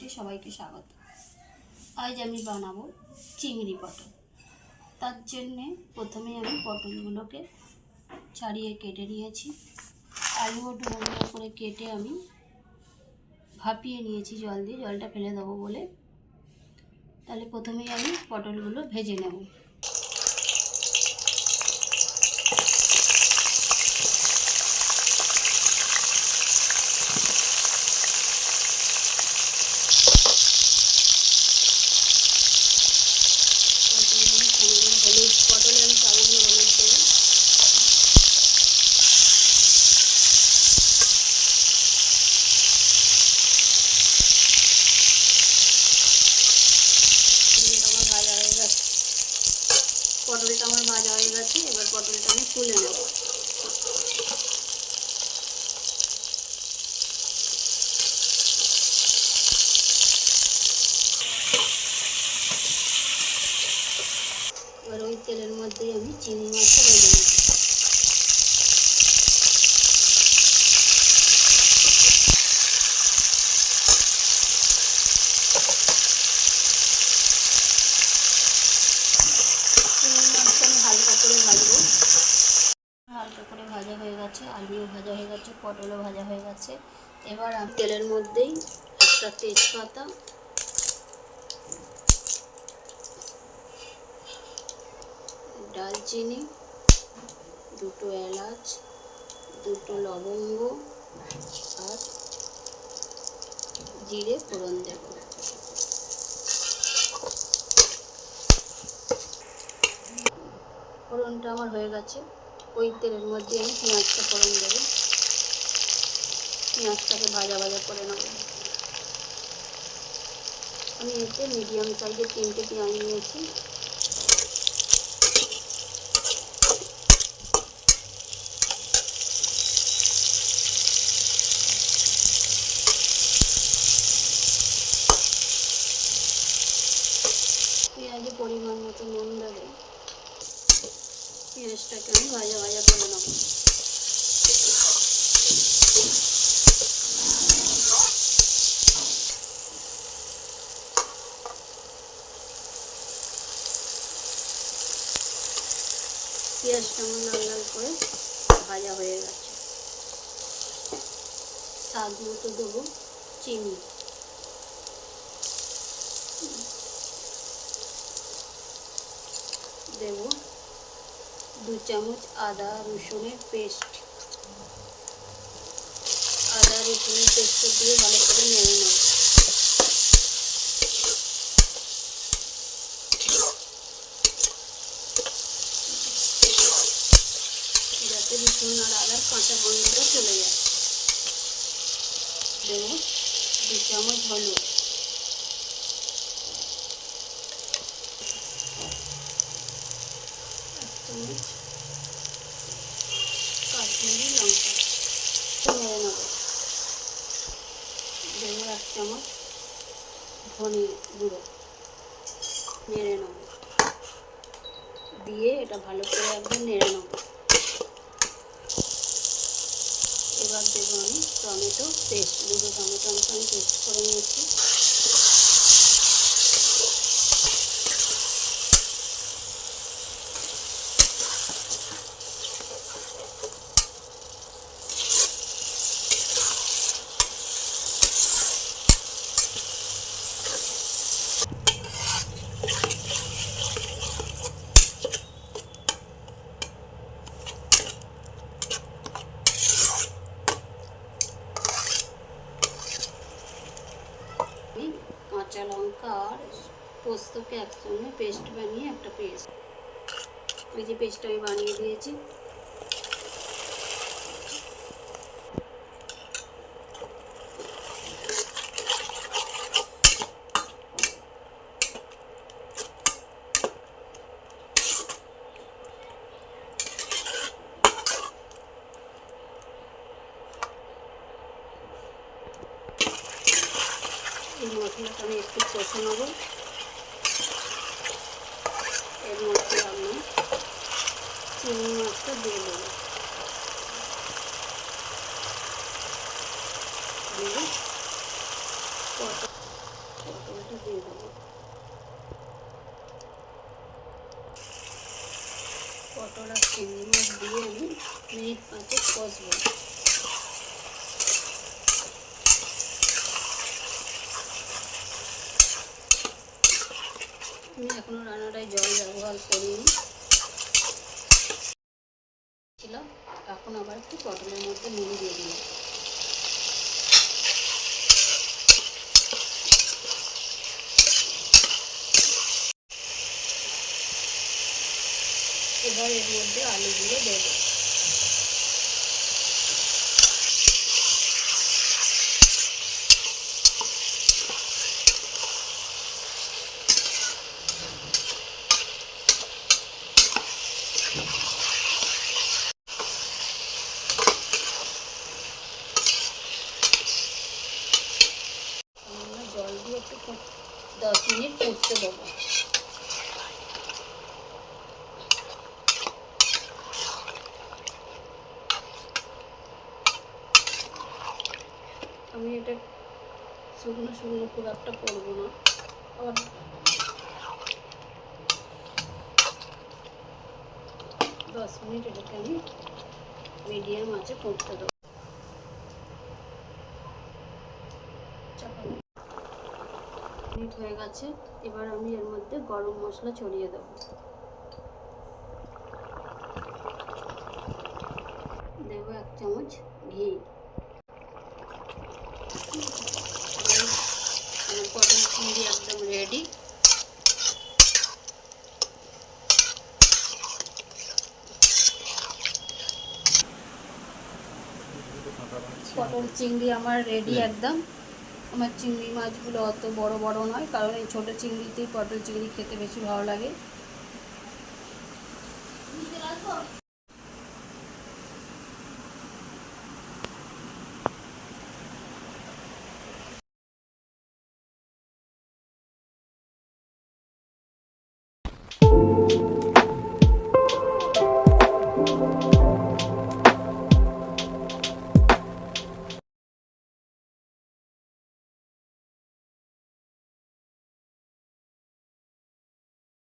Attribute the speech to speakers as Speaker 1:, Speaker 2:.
Speaker 1: চ্যানেলটি সবাইকে স্বাগত। আজ আমি বানাবো চিংড়ি পটল। তার জন্যে প্রথমে আমি পটলগুলোকে ছাড়িয়ে কেটে নিয়েছি। আলুও ডুমো ডুমো করে কেটে আমি ভাপিয়ে নিয়েছি জল দিয়ে, জলটা ফেলে দেবো বলে। তাহলে প্রথমেই আমি পটলগুলো ভেজে নেব। পটলে আমি সামান্য হলুদ দেবো। পটলটা আমার ভাজা হয়ে গেছে, এবার পটলটা আমি তুলে নেব। এবার ওই তেলের মধ্যেই আমি চিংড়ি মাছটা ভেজে নেব। চিংড়ি মাছটা আমি হালকা করে ভাজবো। হালকা করে ভাজা হয়ে গেছে, আলুও ভাজা হয়ে গেছে, পটলও ভাজা হয়ে গেছে। এবার আমি তেলের মধ্যেই একটা তেজপাতা, দারচিনি, দুটো এলাচ, দুটো লবঙ্গ আর জিরে ফোড়ন দেব। ফোড়নটা আমার হয়ে গেছে, ওই তেলের মধ্যে আমি পেঁয়াজটা ফোড়ন দেবো। পেঁয়াজটাকে ভাজা ভাজা করে নেব। আমি এতে মিডিয়াম সাইজের 3টে পেঁয়াজ নিয়েছি। পেঁয়াজে পরিমাণ মতো নুন দেবো। পেঁয়াজটাকে আমি ভাজা ভাজা করে নেব। পেঁয়াজটা আমার লাল লাল করে ভাজা হয়ে গেছে। স্বাদ মতো দেবো চিনি। দেব 2 চামচ আদা রসুনের পেস্ট। আদা রসুনের পেস্টটা দিয়ে ভালো করে নেড়ে নেব। যাতে রসুন আর আদার কাঁচা গন্ধটা চলে যায়। দেব 2 চামচ হলুদ। কাশ্মীরি লঙ্কা নেড়ে নেব। দেব 1 চামচ ধনে গুঁড়ো, নেড়ে নেব। দিয়ে এটা ভালো করে একদম নেড়ে নেব। এবার দেবো আমি টমেটো পেস্ট। 2 টমেটো আমি পেস্ট করে নিয়েছি। কাঁচা লঙ্কা আর পোস্তকে একসঙ্গে পেস্ট বানিয়ে একটা পেস্ট, এই যে পেস্টটা আমি বানিয়ে দিয়েছি। এই মশলাটা আমি একটু কষে নেব। এর মধ্যে আমি চিংড়ি মাছটা দিয়ে দেবো। দিয়ে পটলটা দিয়ে দেবো। পটল আর চিংড়ি মাছ দিয়ে আমি মিনিট 5 কষবো। আমি এখনো রান্নাটায় জল ব্যবহার করিনি, এখন আবার একটু পটলের মধ্যে নুন দিয়ে দিলাম। এবার এর মধ্যে আলুগুলো দেবো। জল দিয়ে একটু 10 মিনিট ফুটতে দেবো। আমি এটা শুকনো শুকনো খুব একটা করবো না, আবার 10 মিনিট এটাকে আমি মিডিয়াম আঁচে ফুটতে দেবো। মিনিট হয়ে গেছে, এবার আমি এর মধ্যে গরম মশলা ছড়িয়ে দেবো। দেবো 1 চামচ ঘি। আমার পটল চিংড়ি একদম রেডি। পটল চিংড়ি আমার রেডি একদম। আমার চিংড়ি মাছগুলো অত বড় বড় নয়, কারণ এই ছোটো চিংড়িতেই পটল চিংড়ি খেতে বেশি ভালো লাগে।